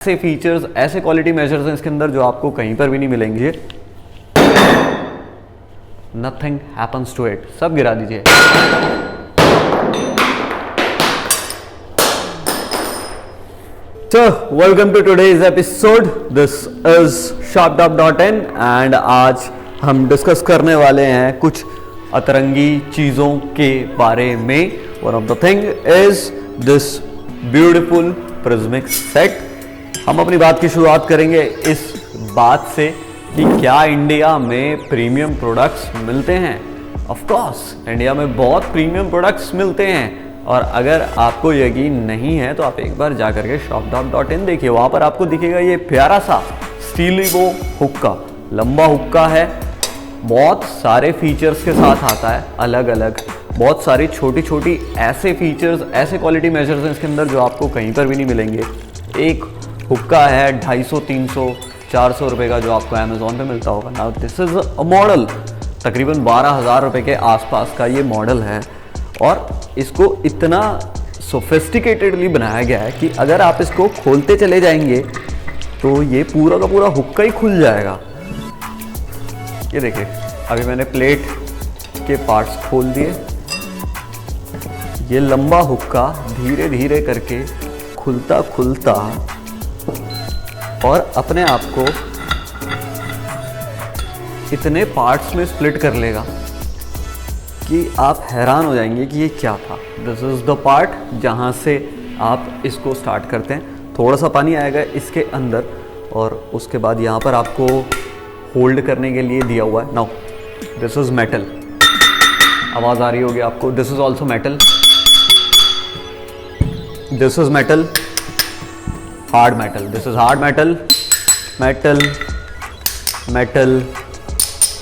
ऐसे फीचर्स, ऐसे quality measures हैं इसके अंदर जो आपको कहीं पर भी नहीं मिलेंगे। Nothing happens to it. सब गिरा दीजिए। So, welcome to today's episode. This is sharptop.in and आज हम डिस्कस करने वाले हैं कुछ अतरंगी चीज़ों के बारे में। One of the thing is this beautiful prismic set। हम अपनी बात की शुरुआत करेंगे इस बात से कि क्या इंडिया में प्रीमियम प्रोडक्ट्स मिलते हैं। ऑफ कोर्स इंडिया में बहुत प्रीमियम प्रोडक्ट्स मिलते हैं, और अगर आपको यकीन नहीं है तो आप एक बार जा करके sharptop.in देखिए। वहाँ पर आपको दिखेगा ये प्यारा सा स्टीलिवो हुक्का। लंबा हुक्का है, बहुत सारे फीचर्स के साथ आता है, अलग अलग बहुत सारी छोटी छोटी ऐसे फीचर्स, ऐसे क्वालिटी मेजर्स हैं इसके अंदर जो आपको कहीं पर भी नहीं मिलेंगे। एक हुक्का है 250, 300, 400 रुपये का जो आपको अमेज़ॉन पे मिलता होगा। Now this is a model, तकरीबन 12,000 रुपये के आसपास का ये मॉडल है, और इसको इतना सोफिस्टिकेटेडली बनाया गया है कि अगर आप इसको खोलते चले जाएंगे तो ये पूरा का पूरा हुक्का ही खुल जाएगा। ये देखिए, अभी मैंने प्लेट के पार्ट्स खोल दिए। ये लंबा हुक्का धीरे धीरे करके खुलता खुलता और अपने आप को इतने पार्ट्स में स्प्लिट कर लेगा कि आप हैरान हो जाएंगे कि ये क्या था। दिस इज़ द पार्ट जहाँ से आप इसको स्टार्ट करते हैं। थोड़ा सा पानी आएगा इसके अंदर, और उसके बाद यहाँ पर आपको होल्ड करने के लिए दिया हुआ है। Now this is metal. आवाज़ आ रही होगी आपको। This is also metal. This is metal, hard metal. This is hard metal, metal, metal,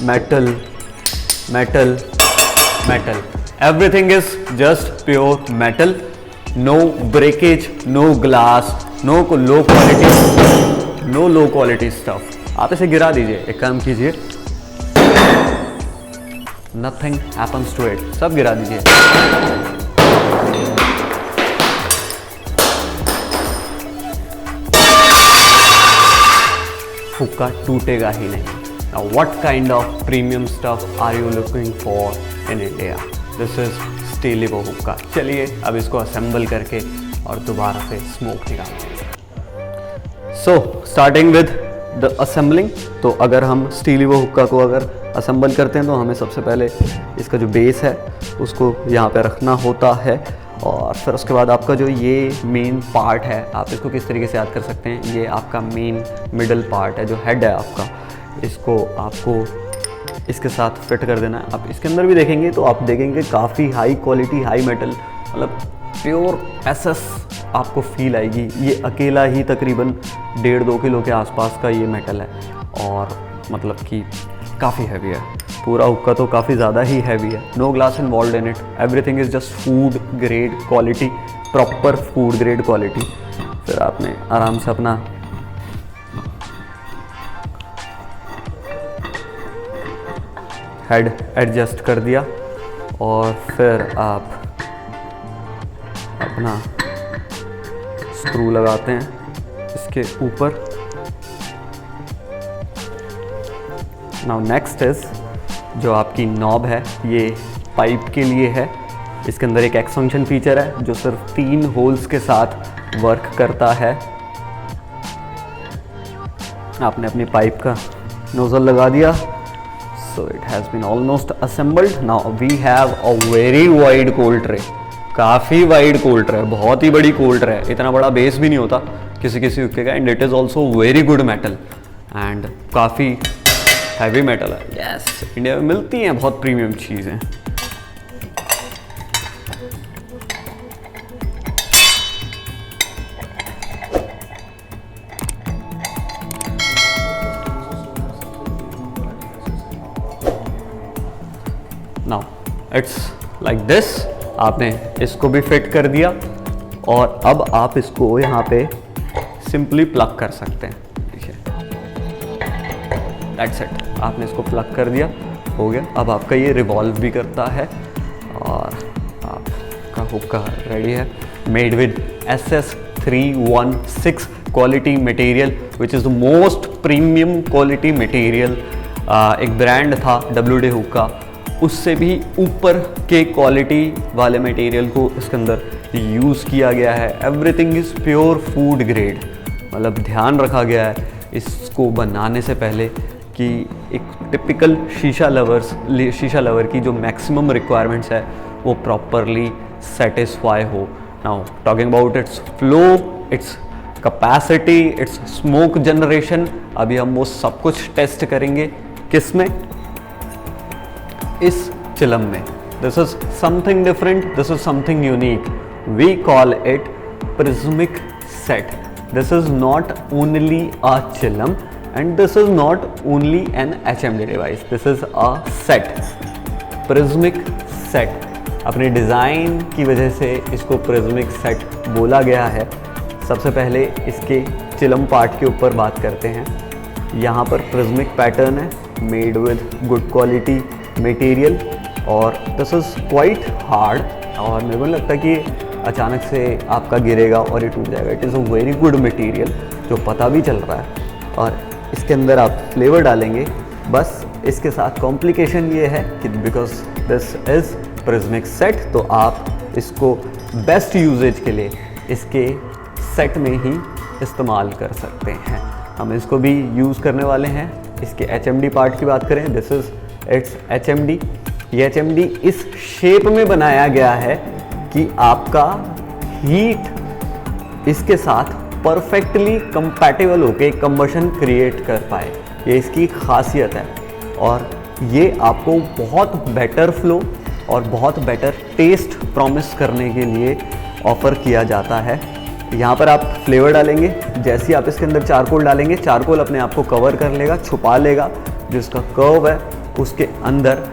metal, metal, metal. Everything is just pure metal. No breakage, no glass, no low quality stuff. आप इसे गिरा दीजिए। एक काम कीजिए, nothing happens to it। सब गिरा दीजिए। हुक्का टूटेगा ही नहीं। Now what kind of premium stuff are you looking for in India? This is स्टीलिवो हुक्का। चलिए अब इसको असेंबल करके और दोबारा से स्मोक निकालेंगे। So starting with the assembling। तो अगर हम स्टीलिवो हुक्का को अगर असेंबल करते हैं तो हमें सबसे पहले इसका जो बेस है उसको यहाँ पे रखना होता है, और फिर उसके बाद आपका जो ये मेन पार्ट है, आप इसको किस तरीके से याद कर सकते हैं, ये आपका मेन मिडल पार्ट है, जो हेड है आपका। इसको आपको इसके साथ फिट कर देना है। आप इसके अंदर भी देखेंगे तो आप देखेंगे काफ़ी हाई क्वालिटी, हाई मेटल, मतलब प्योर एसएस आपको फील आएगी। ये अकेला ही तकरीबन 1.5-2 किलो के आसपास का ये मेटल है, और मतलब कि काफ़ी हैवी है। पूरा हुक्का तो काफ़ी ज़्यादा ही हैवी है। No glass involve in it, everything is just food grade quality, proper food grade quality. फिर आपने आराम से अपना हेड एडजस्ट कर दिया, और फिर आप अपना स्क्रू लगाते हैं इसके ऊपर। नाउ नेक्स्ट इज जो आपकी नॉब है, ये पाइप के लिए है। इसके अंदर एक एक्सटेंशन फीचर है जो सिर्फ 3 होल्स के साथ वर्क करता है। आपने अपनी पाइप का नोजल लगा दिया। So it has been almost assembled. Now we have a very wide cold tray. काफ़ी वाइड कोल्ड ट्रे, बहुत ही बड़ी कोल्ड ट्रे। इतना बड़ा बेस भी नहीं होता किसी किसी हुक्के का, and it is also very good metal, and काफ़ी हैवी मेटल है। यस, इंडिया में मिलती हैं बहुत प्रीमियम चीज़ें। Now it's like this. आपने इसको भी फिट कर दिया, और अब आप इसको यहाँ पे सिंपली प्लग कर सकते हैं। देखिए, दैट्स इट। आपने इसको प्लग कर दिया, हो गया। अब आपका ये रिवॉल्व भी करता है, और आपका हुक्का रेडी है। Made with SS316 quality material which is the most premium quality material. एक ब्रांड था WD हुक का, उससे भी ऊपर के क्वालिटी वाले मटेरियल को इसके अंदर यूज़ किया गया है। Everything is pure food grade, मतलब ध्यान रखा गया है इसको बनाने से पहले कि एक टिपिकल शीशा लवर की जो मैक्सिमम रिक्वायरमेंट्स है वो प्रॉपरली सेटिस्फाई हो। Now talking about it's flow, its capacity, it's smoke generation, अभी हम वो सब कुछ टेस्ट करेंगे किस में, इस चिलम में। This is something different, this is something unique, we call it prismic set. This is not only a chillum and this is not only an HMD device, this is a set, prismic set। अपने design की वजह से इसको प्रिज्मिक set बोला गया है। सबसे पहले इसके चिलम पार्ट के ऊपर बात करते हैं। यहाँ पर प्रिज्मिक पैटर्न है, made with good quality material, और दिस इज़ क्वाइट हार्ड, और मेरे को नहीं लगता कि अचानक से आपका गिरेगा और ये टूट जाएगा। It is a very good material जो पता भी चल रहा है। और इसके अंदर आप फ्लेवर डालेंगे, बस इसके साथ कॉम्प्लिकेशन ये है कि बिकॉज दिस इज़ प्रिज्मिक सेट, तो आप इसको बेस्ट यूजेज के लिए इसके सेट में ही इस्तेमाल कर सकते हैं। हम इसको भी यूज़ करने वाले हैं। इसके HMD पार्ट की बात करें, दिस इज़ इट्स HMD। ये HMD इस शेप में बनाया गया है कि आपका हीट इसके साथ परफेक्टली कंपैटिबल होके कंबशन क्रिएट कर पाए, ये इसकी खासियत है। और ये आपको बहुत बेटर फ्लो और बहुत बेटर टेस्ट प्रॉमिस करने के लिए ऑफ़र किया जाता है। यहाँ पर आप फ्लेवर डालेंगे, जैसे ही आप इसके अंदर चारकोल डालेंगे, चारकोल अपने आप को कवर कर लेगा, छुपा लेगा जो इसका कर्व है उसके अंदर।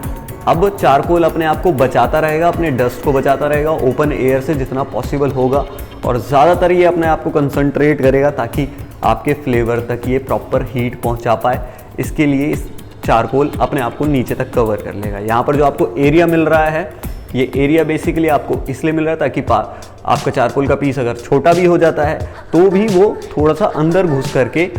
अब चारकोल अपने आप को बचाता रहेगा, अपने डस्ट को बचाता रहेगा ओपन एयर से जितना पॉसिबल होगा, और ज़्यादातर ये अपने आप को कंसंट्रेट करेगा ताकि आपके फ्लेवर तक ये प्रॉपर हीट पहुंचा पाए। इसके लिए इस चारकोल अपने आप को नीचे तक कवर कर लेगा। यहाँ पर जो आपको एरिया मिल रहा है, ये एरिया बेसिकली आपको इसलिए मिल रहा है ताकि आपका चारकोल का पीस अगर छोटा भी हो जाता है तो भी वो थोड़ा सा अंदर घुस करके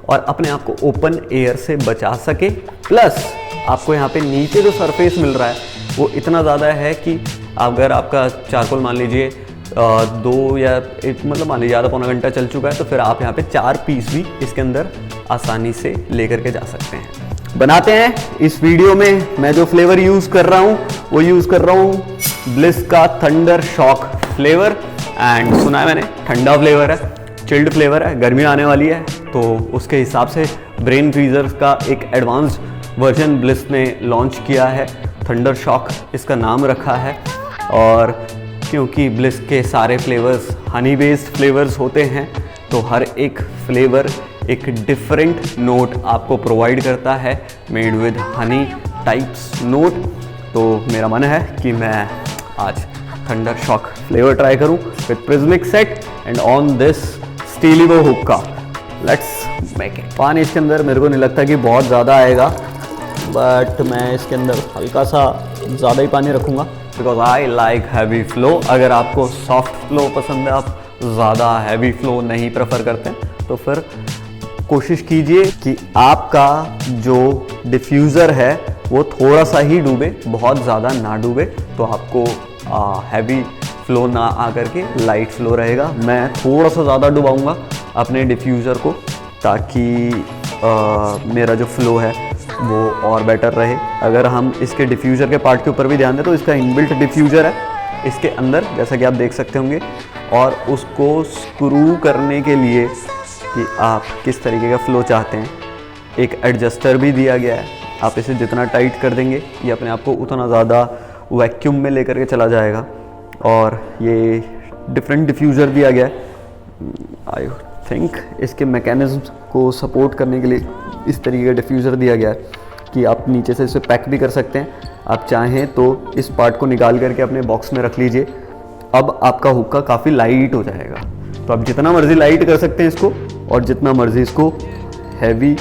और अपने आप को ओपन एयर से बचा सके। प्लस आपको यहाँ पे नीचे जो सरफेस मिल रहा है वो इतना ज़्यादा है कि अगर आपका चारकोल मान लीजिए 2 या 1 मतलब मान लीजिए आधा पौना घंटा चल चुका है, तो फिर आप यहाँ पे 4 पीस भी इसके अंदर आसानी से लेकर के जा सकते हैं। बनाते हैं। इस वीडियो में मैं जो फ्लेवर यूज़ कर रहा हूँ वो यूज़ कर रहा हूँ ब्लिस का थंडर शॉक फ्लेवर। एंड सुना है मैंने ठंडा फ्लेवर है, चिल्ड फ्लेवर है, गर्मी आने वाली है, तो उसके हिसाब से ब्रेन फ्रीजर का एक एडवांस्ड वर्जन ब्लिस ने लॉन्च किया है। थंडर शॉक इसका नाम रखा है, और क्योंकि ब्लिस के सारे फ्लेवर्स हनी बेस्ड फ्लेवर्स होते हैं तो हर एक फ्लेवर एक डिफरेंट नोट आपको प्रोवाइड करता है, made with honey types note. तो मेरा मन है कि मैं आज थंडर शॉक फ्लेवर ट्राई करूं with prismic set and on this Steelivo hookah. Let's make it. पानी इसके अंदर मेरे को नहीं लगता कि बहुत ज़्यादा आएगा, बट मैं इसके अंदर हल्का सा ज़्यादा ही पानी रखूँगा because I like heavy flow. अगर आपको सॉफ्ट फ्लो पसंद है, आप ज़्यादा हैवी फ्लो नहीं प्रेफर करते हैं, तो फिर कोशिश कीजिए कि आपका जो डिफ्यूज़र है वो थोड़ा सा ही डूबे, बहुत ज़्यादा ना डूबे, तो आपको हैवी फ्लो ना आकर के लाइट फ्लो रहेगा। मैं थोड़ा सा ज़्यादा डुबाऊँगा अपने डिफ्यूज़र को ताकि मेरा जो फ्लो है वो और बेटर रहे। अगर हम इसके डिफ्यूज़र के पार्ट के ऊपर भी ध्यान दें तो इसका इनबिल्ट डिफ्यूज़र है इसके अंदर, जैसा कि आप देख सकते होंगे, और उसको स्क्रू करने के लिए कि आप किस तरीके का फ़्लो चाहते हैं, एक एडजस्टर भी दिया गया है। आप इसे जितना टाइट कर देंगे ये अपने आप को उतना ज़्यादा वैक्यूम में लेकर के चला जाएगा। और ये डिफरेंट डिफ्यूज़र दिया गया है। आई थिंक इसके मैकेनिज्म को सपोर्ट करने के लिए इस तरीके का डिफ्यूज़र दिया गया है कि आप नीचे से इसे पैक भी कर सकते हैं। आप चाहें तो इस पार्ट को निकाल करके अपने बॉक्स में रख लीजिए। अब आपका हुक्का काफ़ी लाइट हो जाएगा, तो आप जितना मर्जी लाइट कर सकते हैं इसको, और जितना मर्जी इसको हैवी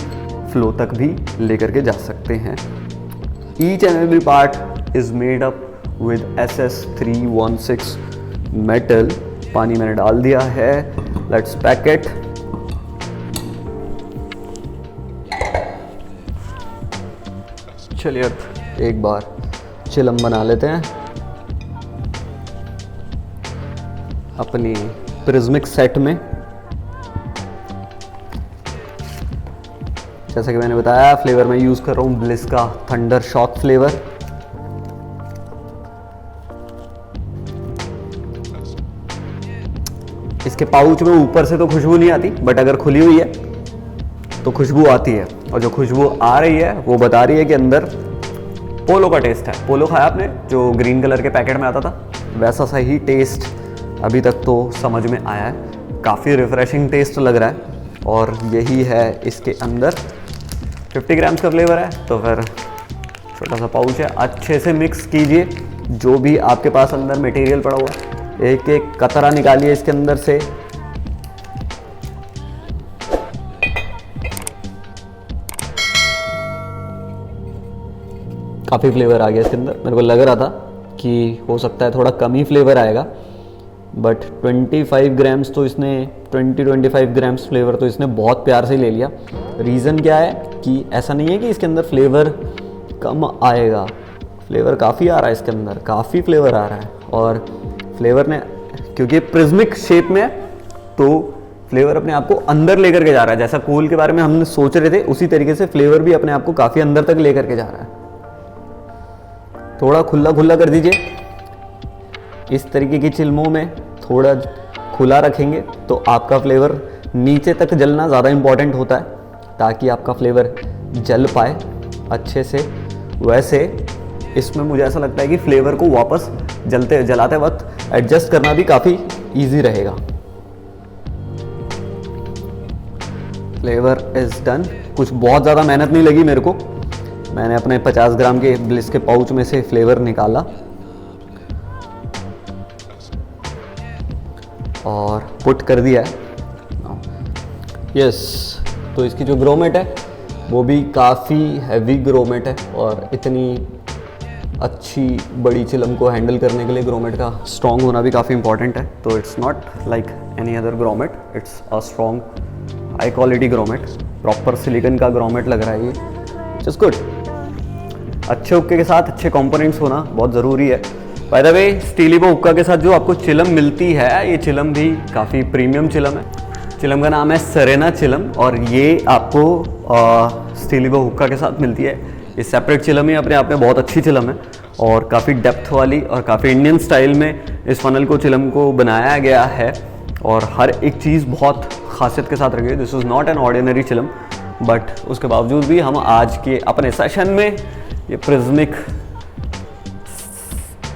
फ्लो तक भी लेकर के जा सकते हैं। Each and every part is made up with SS316 metal. पानी मैंने डाल दिया है, लेट्स पैक इट। चलिए अब एक बार चिलम बना लेते हैं अपनी प्रिज्मिक सेट में। जैसा कि मैंने बताया, फ्लेवर मैं यूज़ कर रहा हूँ ब्लिस का थंडर शॉक फ्लेवर। इसके पाउच में ऊपर से तो खुशबू नहीं आती, बट अगर खुली हुई है तो खुशबू आती है, और जो खुशबू आ रही है वो बता रही है कि अंदर पोलो का टेस्ट है। पोलो खाया आपने, जो ग्रीन कलर के पैकेट में आता था, वैसा सा ही टेस्ट अभी तक तो समझ में आया है। काफ़ी रिफ्रेशिंग टेस्ट लग रहा है, और यही है इसके अंदर। 50 ग्राम्स का फ्लेवर है, तो फिर छोटा सा पाउच है। अच्छे से मिक्स कीजिए जो भी आपके पास अंदर मटेरियल पड़ा हुआ है, एक एक कतरा निकालिए इसके अंदर से। काफ़ी फ्लेवर आ गया इसके अंदर। मेरे को लग रहा था कि हो सकता है थोड़ा कम ही फ्लेवर आएगा, बट 25 ग्राम्स तो इसने 25 ग्राम्स फ्लेवर तो इसने बहुत प्यार से ले लिया। रीज़न क्या है कि ऐसा नहीं है कि इसके अंदर फ्लेवर कम आएगा, फ्लेवर काफ़ी आ रहा है इसके अंदर, काफ़ी फ्लेवर आ रहा है। और फ्लेवर ने, क्योंकि प्रिज्मिक शेप में है, तो फ्लेवर अपने आप को अंदर लेकर के जा रहा है। जैसा कूल के बारे में हमने सोच रहे थे, उसी तरीके से फ्लेवर भी अपने आप को काफ़ी अंदर तक लेकर के जा रहा है। थोड़ा खुला खुला कर दीजिए। इस तरीके की चिलमों में थोड़ा खुला रखेंगे तो आपका फ्लेवर नीचे तक जलना ज़्यादा इम्पॉर्टेंट होता है, ताकि आपका फ्लेवर जल पाए अच्छे से। वैसे इसमें मुझे ऐसा लगता है कि फ्लेवर को वापस जलाते वक्त एडजस्ट करना भी काफ़ी इजी रहेगा। Flavour is done. कुछ बहुत ज़्यादा मेहनत नहीं लगी मेरे को। मैंने अपने 50 ग्राम के ब्लिस के पाउच में से फ्लेवर निकाला और पुट कर दिया है। यस, तो इसकी जो ग्रोमेट है वो भी काफ़ी हैवी ग्रोमेट है, और इतनी अच्छी बड़ी चिलम को हैंडल करने के लिए ग्रोमेट का स्ट्रॉन्ग होना भी काफ़ी इंपॉर्टेंट है। तो it's not like any other grommet, it's a strong high quality grommet. Proper silicon का ग्रोमेट लग रहा है ये, जस्ट गुड। अच्छे हुक्के के साथ अच्छे कंपोनेंट्स होना बहुत ज़रूरी है। बाय द वे, स्टीलिबो हुक्का के साथ जो आपको चिलम मिलती है, ये चिलम भी काफ़ी प्रीमियम चिलम है। चिलम का नाम है सेरेना चिलम, और ये आपको स्टीलिबो हुक्का के साथ मिलती है। ये सेपरेट चिलम ही अपने आप में बहुत अच्छी चिलम है, और काफ़ी डेप्थ वाली और काफ़ी इंडियन स्टाइल में इस फनल को चिलम को बनाया गया है, और हर एक चीज़ बहुत खासियत के साथ रखी है। This is not an ordinary चिलम, बट उसके बावजूद भी हम आज के अपने सेशन में ये प्रिज्मिक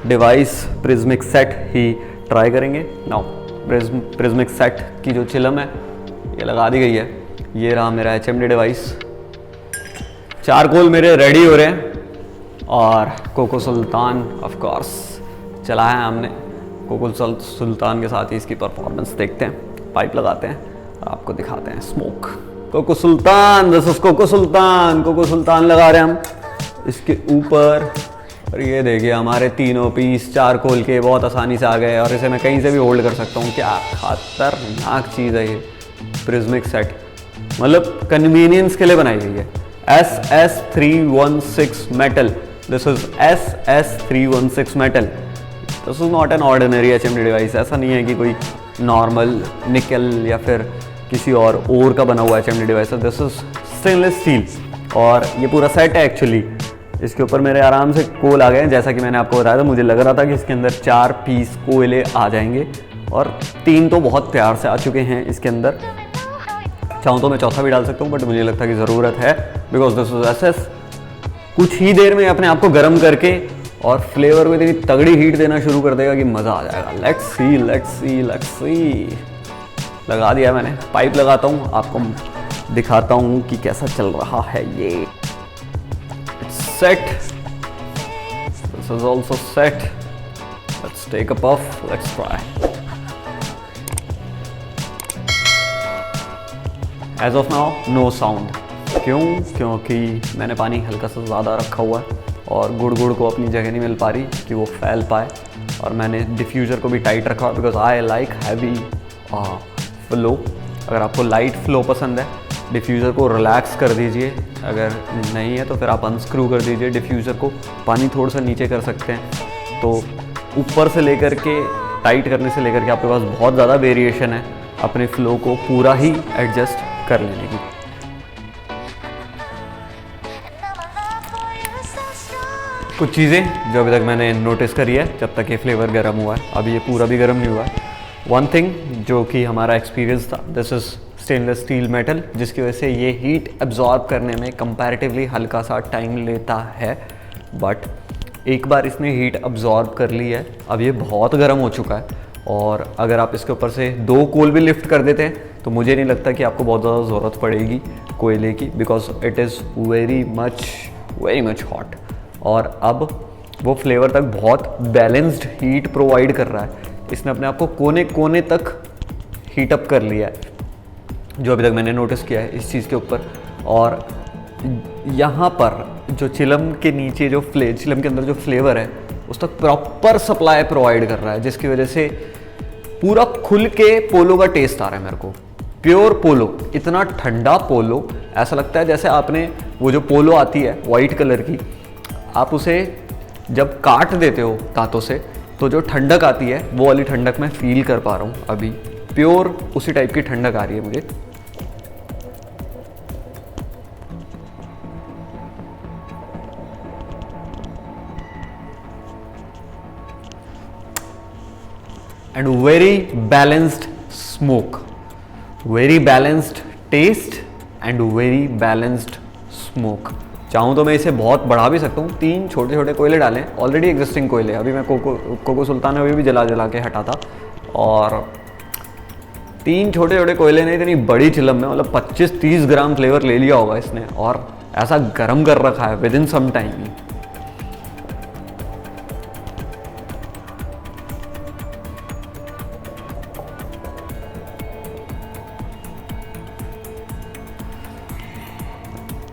डिवाइस, प्रिज्मिक सेट ही ट्राई करेंगे। नाउ प्रिज्मिक सेट की जो चिलम है ये लगा दी गई है। ये रहा मेरा HMD डिवाइस। चारकोल मेरे रेडी हो रहे हैं, और कोको सुल्तान ऑफ कोर्स चलाया है हमने। कोको सुल्तान के साथ ही इसकी परफॉर्मेंस देखते हैं। पाइप लगाते हैं और आपको दिखाते हैं smoke. Coco sultan, this is coco sultan. Coco sultan लगा रहे हैं हम इसके ऊपर, और ये देखिए हमारे तीनों पीस चारकोल के बहुत आसानी से आ गए, और इसे मैं कहीं से भी होल्ड कर सकता हूँ। क्या खतरनाक चीज़ है ये प्रिज्मिक सेट, मतलब कन्वीनियंस के लिए बनाई गई है। SS316 metal, this is SS316 metal. This is not an ordinary HMD device. ऐसा नहीं है कि कोई नॉर्मल निकल या फिर किसी और का बना हुआ HMD डिवाइस है। दिस इज स्टेनलेस स्टील, और ये पूरा सेट है एक्चुअली। इसके ऊपर मेरे आराम से कोल आ गए हैं। जैसा कि मैंने आपको बताया था, मुझे लग रहा था कि इसके अंदर 4 पीस कोयले आ जाएंगे, और 3 तो बहुत प्यार से आ चुके हैं इसके अंदर। चाहूँ तो मैं चौथा भी डाल सकता हूँ, बट मुझे लगता है कि ज़रूरत है, बिकॉज दिस इज SS। कुछ ही देर में अपने आप को गर्म करके और फ्लेवर को इतनी तगड़ी हीट देना शुरू कर देगा कि मज़ा आ जाएगा। Let's see, let's see, let's see. लगा दिया मैंने। पाइप लगाता हूँ, आपको दिखाता हूँ कि कैसा चल रहा है ये। Set. This is also set. Let's take a puff. Let's try. As of now, no sound. क्यों? क्योंकि मैंने पानी हल्का सा ज़्यादा रखा हुआ है, और गुड़ को अपनी जगह नहीं मिल पा रही कि वो फैल पाए, और मैंने डिफ्यूज़र को भी टाइट रखा हुआ, because I like heavy flow. अगर आपको लाइट फ्लो पसंद है डिफ्यूज़र को रिलैक्स कर दीजिए, अगर नहीं है तो फिर आप अनस्क्रू कर दीजिए डिफ्यूज़र को। पानी थोड़ा सा नीचे कर सकते हैं, तो ऊपर से लेकर के टाइट करने से लेकर के आपके पास बहुत ज़्यादा वेरिएशन है अपने फ्लो को पूरा ही एडजस्ट कर लेने की। कुछ चीज़ें जो अभी तक मैंने नोटिस करी है जब तक ये फ्लेवर गर्म हुआ है, अभी ये पूरा भी गर्म नहीं हुआ है। वन थिंग जो कि हमारा एक्सपीरियंस था, this is stainless steel metal, जिसकी वजह से ये हीट एब्जॉर्ब करने में कंपैरेटिवली हल्का सा टाइम लेता है, बट एक बार इसने हीट एब्जॉर्ब कर ली है, अब ये बहुत गर्म हो चुका है। और अगर आप इसके ऊपर से 2 कोल भी लिफ्ट कर देते हैं तो मुझे नहीं लगता कि आपको बहुत ज़्यादा ज़रूरत पड़ेगी कोयले की, because it is very much hot. और अब वो फ्लेवर तक बहुत बैलेंस्ड हीट प्रोवाइड कर रहा है। इसने अपने आप को कोने कोने तक हीट अप कर लिया है, जो अभी तक मैंने नोटिस किया है इस चीज़ के ऊपर। और यहाँ पर जो चिलम के नीचे जो चिलम के अंदर जो फ्लेवर है उस तक प्रॉपर सप्लाई प्रोवाइड कर रहा है, जिसकी वजह से पूरा खुल के पोलो का टेस्ट आ रहा है मेरे को। प्योर पोलो, इतना ठंडा पोलो, ऐसा लगता है जैसे आपने वो जो पोलो आती है वाइट कलर की, आप उसे जब काट देते हो दांतों से तो जो ठंडक आती है वो वाली ठंडक मैं फील कर पा रहा हूँ अभी। प्योर उसी टाइप की ठंडक आ रही है मुझे। And very balanced smoke, very balanced taste and very balanced smoke. चाहूँ तो मैं इसे बहुत बढ़ा भी सकता हूँ, 3 छोटे छोटे कोयले डालें, ऑलरेडी एग्जिस्टिंग कोयले। अभी मैं कोको सुल्तान अभी भी जला के हटा था, और 3 छोटे छोटे कोयले ने इतनी बड़ी चिलम में मतलब 25-30 ग्राम फ्लेवर ले लिया होगा इसने, और ऐसा गर्म कर रखा है within some time.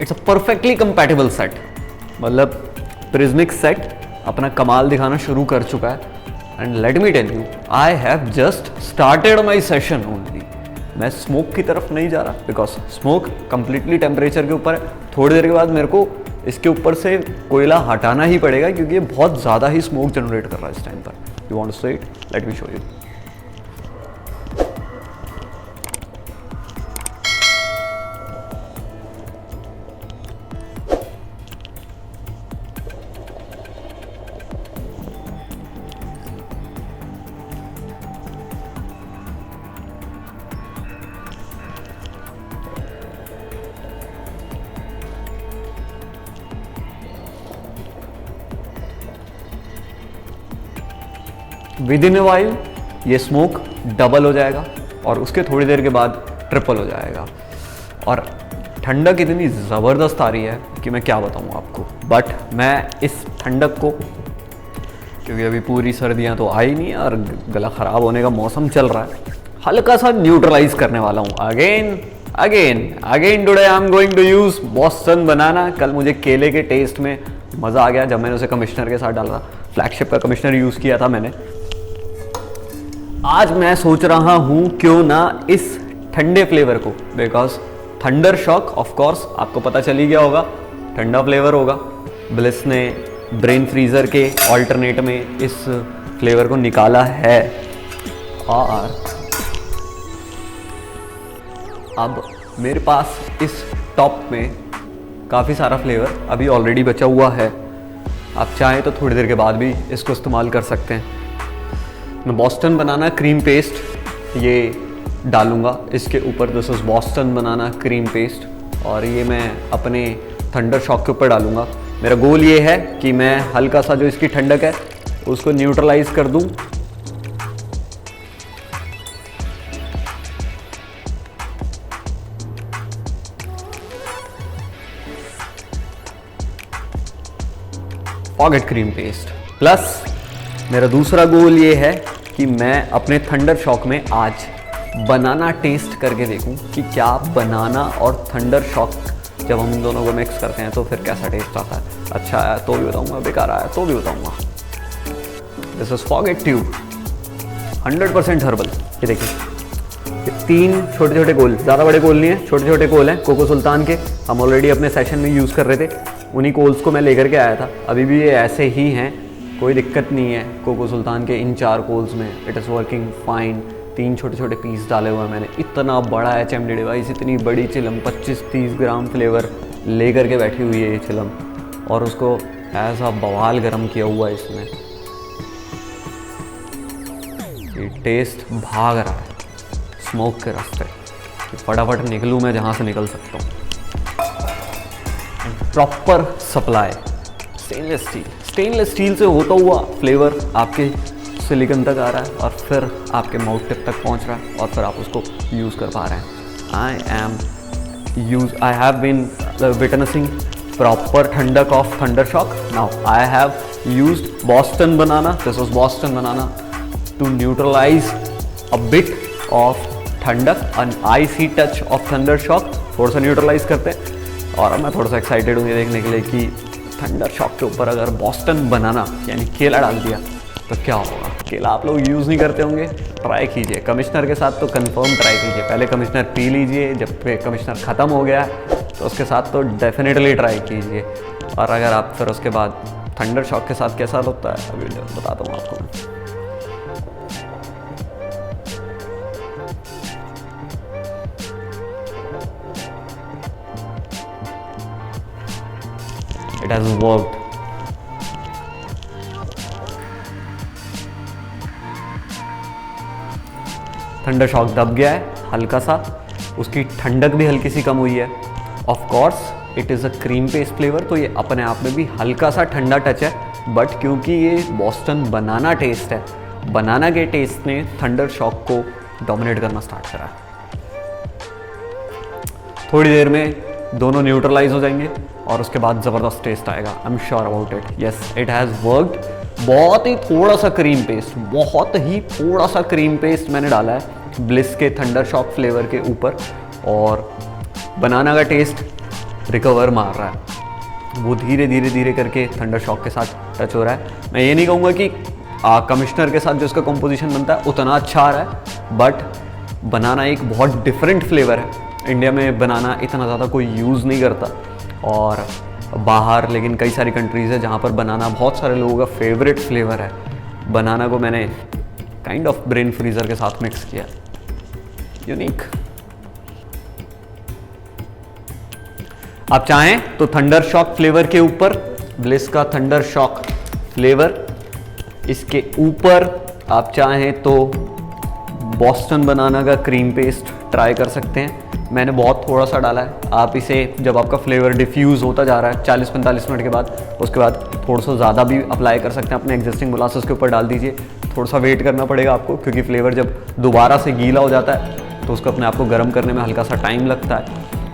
It's a perfectly compatible set, मतलब प्रिज्मिक सेट अपना कमाल दिखाना शुरू कर चुका है। And let me tell you, I have just started my session only. मैं स्मोक की तरफ नहीं जा रहा, बिकॉज स्मोक कंप्लीटली टेम्परेचर के ऊपर है। थोड़ी देर के बाद मेरे को इसके ऊपर से कोयला हटाना ही पड़ेगा, क्योंकि ये बहुत ज़्यादा ही स्मोक जनरेट कर रहा है इस टाइम पर। You want to see it? Let me show you. Within a while ये स्मोक डबल हो जाएगा, और उसके थोड़ी देर के बाद ट्रिपल हो जाएगा। और ठंडक इतनी ज़बरदस्त आ रही है कि मैं क्या बताऊँ आपको। बट मैं इस ठंडक को, क्योंकि अभी पूरी सर्दियाँ तो आई नहीं और गला ख़राब होने का मौसम चल रहा है, हल्का सा न्यूट्रलाइज करने वाला हूँ। Again today I am going to use Boston banana. कल मुझे केले के टेस्ट में मज़ा आ गया जब मैंने उसे कमिश्नर के साथ डाला। फ्लैगशिप का कमिश्नर यूज़ किया था मैंने। आज मैं सोच रहा हूँ क्यों ना इस ठंडे फ्लेवर को, because thunder shock of course आपको पता चल ही गया होगा, ठंडा फ्लेवर होगा। ब्लिस ने ब्रेन फ्रीजर के ऑल्टरनेट में इस फ्लेवर को निकाला है, और अब मेरे पास इस टॉप में काफ़ी सारा फ्लेवर अभी ऑलरेडी बचा हुआ है। आप चाहें तो थोड़ी देर के बाद भी इसको इस्तेमाल कर सकते हैं। मैं बॉस्टन बनाना क्रीम पेस्ट ये डालूंगा इसके ऊपर। This is Boston banana cream paste, और ये मैं अपने थंडर शॉक के ऊपर डालूंगा। मेरा गोल ये है कि मैं हल्का सा जो इसकी ठंडक है उसको न्यूट्रलाइज कर दूं। फॉगेट क्रीम पेस्ट प्लस मेरा दूसरा गोल ये है कि मैं अपने थंडर शॉक में आज बनाना टेस्ट करके देखूं कि क्या बनाना और थंडर शॉक जब हम इन दोनों को मिक्स करते हैं तो फिर कैसा टेस्ट आता है। अच्छा आया तो भी बताऊंगा, बेकार आया तो भी बताऊंगा। This is forget tube 100% herbal. ये देखिए, 3 छोटे छोटे गोल, ज़्यादा बड़े गोल नहीं है, छोटे छोटे गोल हैं कोको सुल्तान के। हम ऑलरेडी अपने सेशन में यूज़ कर रहे थे, उन्हीं कोल्स को मैं लेकर के आया था। अभी भी ये ऐसे ही हैं, कोई दिक्कत नहीं है कोको सुल्तान के इन 4 कोल्स में। It is working fine. 3 छोटे छोटे पीस डाले हुए हैं मैंने। इतना बड़ा HMD डिवाइस, इतनी बड़ी चिलम, 25-30 ग्राम फ्लेवर ले करके बैठी हुई है ये चिलम, और उसको ऐसा बवाल गर्म किया हुआ है इसमें। ये टेस्ट भाग रहा है स्मोक के रास्ते, फटाफट निकलूँ मैं जहाँ से निकल सकता हूँ। प्रॉपर सप्लाई, स्टेनलेस स्टील से होता हुआ फ्लेवर आपके सिलिकॉन तक आ रहा है और फिर आपके माउथ टिप तक पहुंच रहा है और फिर आप उसको यूज़ कर पा रहे हैं। I have been witnessing proper ठंडक of Thundershock. Now I have used Boston banana. This was Boston banana to neutralize a bit of ठंडक, an icy touch of Thundershock. थोड़ा सा न्यूट्रलाइज करते हैं। और अब मैं थोड़ा सा एक्साइटेड हूँ ये देखने के लिए कि Thundershock के ऊपर अगर बॉस्टन बनाना यानी केला डाल दिया तो क्या होगा। केला आप लोग यूज़ नहीं करते होंगे, ट्राई कीजिए। कमिश्नर के साथ तो कंफर्म ट्राई कीजिए। पहले कमिश्नर पी लीजिए, जब कमिश्नर ख़त्म हो गया तो उसके साथ तो डेफिनेटली ट्राई कीजिए। और अगर आप फिर उसके बाद Thundershock के साथ कैसा होता है अभी बताता हूँ आपको मैं। It has worked. Thundershock दब गया है हल्का सा, उसकी ठंडक भी हल्की सी कम हुई है। Of course it is a cream paste flavour, तो ये अपने आप में भी हल्का सा ठंडा टच है। बट क्योंकि ये बॉस्टन बनाना टेस्ट है, बनाना के टेस्ट ने Thundershock को डोमिनेट करना स्टार्ट करा। थोड़ी देर में दोनों न्यूट्रलाइज हो जाएंगे और उसके बाद ज़बरदस्त टेस्ट आएगा। I am sure about it. Yes, it has worked. बहुत ही थोड़ा सा क्रीम पेस्ट, बहुत ही थोड़ा सा क्रीम पेस्ट मैंने डाला है ब्लिस के Thundershock फ्लेवर के ऊपर, और बनाना का टेस्ट रिकवर मार रहा है। वो धीरे धीरे धीरे करके Thundershock के साथ टच हो रहा है। मैं ये नहीं कहूँगा कि कमिश्नर के साथ जो उसका कंपोजिशन बनता है उतना अच्छा आ रहा है, बट बनाना एक बहुत डिफरेंट फ्लेवर है। इंडिया में बनाना इतना ज़्यादा कोई यूज़ नहीं करता, और बाहर लेकिन कई सारी कंट्रीज़ है जहाँ पर बनाना बहुत सारे लोगों का फेवरेट फ्लेवर है। बनाना को मैंने काइंड ऑफ ब्रेन फ्रीज़र के साथ मिक्स किया, यूनिक। आप चाहें तो Thundershock फ्लेवर के ऊपर ब्लिस का Thundershock फ्लेवर, इसके ऊपर आप चाहें तो बॉस्टन बनाना का क्रीम पेस्ट ट्राई कर सकते हैं। मैंने बहुत थोड़ा सा डाला है। आप इसे जब आपका फ्लेवर डिफ्यूज़ होता जा रहा है 40-45 मिनट के बाद, उसके बाद थोड़ा सा ज़्यादा भी अप्लाई कर सकते हैं। अपने एग्जिस्टिंग मोलासेस के ऊपर डाल दीजिए। थोड़ा सा वेट करना पड़ेगा आपको, क्योंकि फ्लेवर जब दोबारा से गीला हो जाता है तो उसको अपने आप को गर्म करने में हल्का सा टाइम लगता है,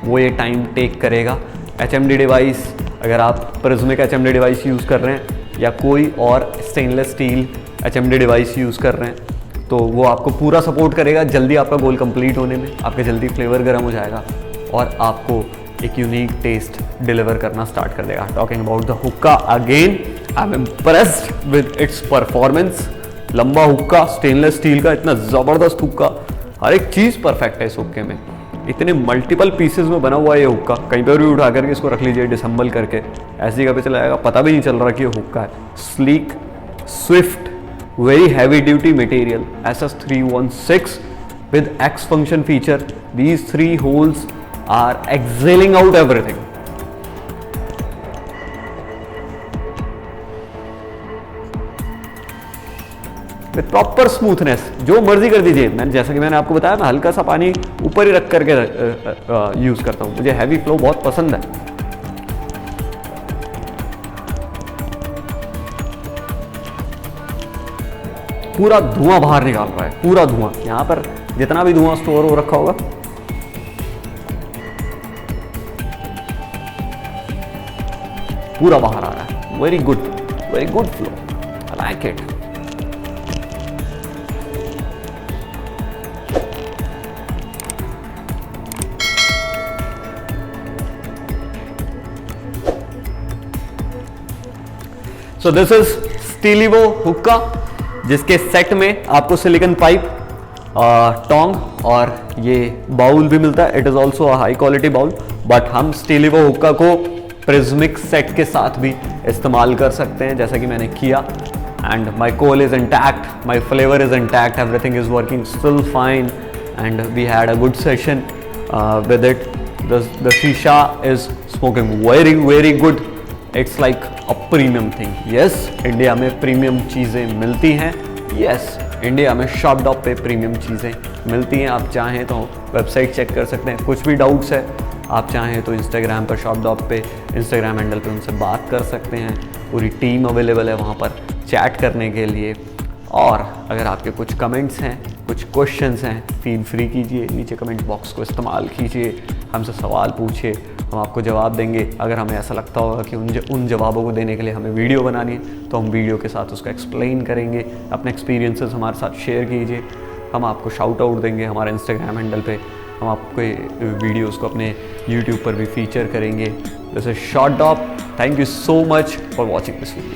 वो ये टाइम टेक करेगा। HMD डिवाइस, अगर आप प्रिज्मिक HMD डिवाइस यूज़ कर रहे हैं या कोई और stainless steel HMD device use कर रहे हैं, तो वो आपको पूरा सपोर्ट करेगा जल्दी आपका गोल कंप्लीट होने में। आपका जल्दी फ्लेवर गर्म हो जाएगा और आपको एक यूनिक टेस्ट डिलीवर करना स्टार्ट कर देगा। टॉकिंग अबाउट द हुक्का again, I am impressed with its performance. लंबा हुक्का, स्टेनलेस स्टील का, इतना ज़बरदस्त हुक्का, हर एक चीज़ परफेक्ट है इस हुक्के में। इतने मल्टीपल पीसेज में बना हुआ है ये हुक्का। कहीं पर भी उठा करके इसको रख लीजिए डिसम्बल करके, ऐसी जगह पे चला जाएगा, पता भी नहीं चल रहा कि ये हुक्का है। Sleek, Swift, very heavy duty material, SS316 with X function feature. These 3 holes are exhaling out everything. With proper smoothness, जो मर्जी कर दीजिए। मैंने जैसा कि मैंने आपको बताया, मैं हल्का सा पानी ऊपर ही रख करके यूज करता हूँ, मुझे हैवी फ्लो बहुत पसंद है। पूरा धुआं बाहर निकाल रहा है, पूरा धुआं। यहाँ पर जितना भी धुआं स्टोर हो रखा होगा, पूरा बाहर आ रहा है। Very good flow, I like it. So this is Steelivo hookah, जिसके सेट में आपको सिलिकॉन पाइप, टोंग और ये बाउल भी मिलता है, it is also a high quality bowl, but हम स्टीलिवो हुक्का को प्रिज्मिक सेट के साथ भी इस्तेमाल कर सकते हैं, जैसा कि मैंने किया. And my coal is intact, my flavor is intact, everything is working still fine, and we had a good session with it. The shisha is smoking very good. It's like a premium thing. Yes, India में premium चीज़ें मिलती हैं. Yes, India में शॉपडॉप पे premium चीज़ें मिलती हैं. आप चाहें तो वेबसाइट चेक कर सकते हैं. कुछ भी डाउट्स है आप चाहें तो इंस्टाग्राम पर शॉपडॉप पे इंस्टाग्राम हैंडल पे उनसे बात कर सकते हैं. पूरी टीम अवेलेबल है वहाँ पर चैट करने के लिए. और अगर आपके कुछ कमेंट्स हैं, कुछ क्वेश्चंस हैं, फील फ्री कीजिए, नीचे कमेंट बॉक्स को इस्तेमाल कीजिए, हमसे सवाल पूछिए, हम आपको जवाब देंगे. अगर हमें ऐसा लगता होगा कि उन जवाबों को देने के लिए हमें वीडियो बनानी है तो हम वीडियो के साथ उसका एक्सप्लेन करेंगे. अपने एक्सपीरियंसेस हमारे साथ शेयर कीजिए, हम आपको शाउट आउट देंगे हमारे इंस्टाग्राम हैंडल पे. हम आपके वीडियोज़ को अपने यूट्यूब पर भी फीचर करेंगे. This is ShopDop. Thank you so much for watching this video.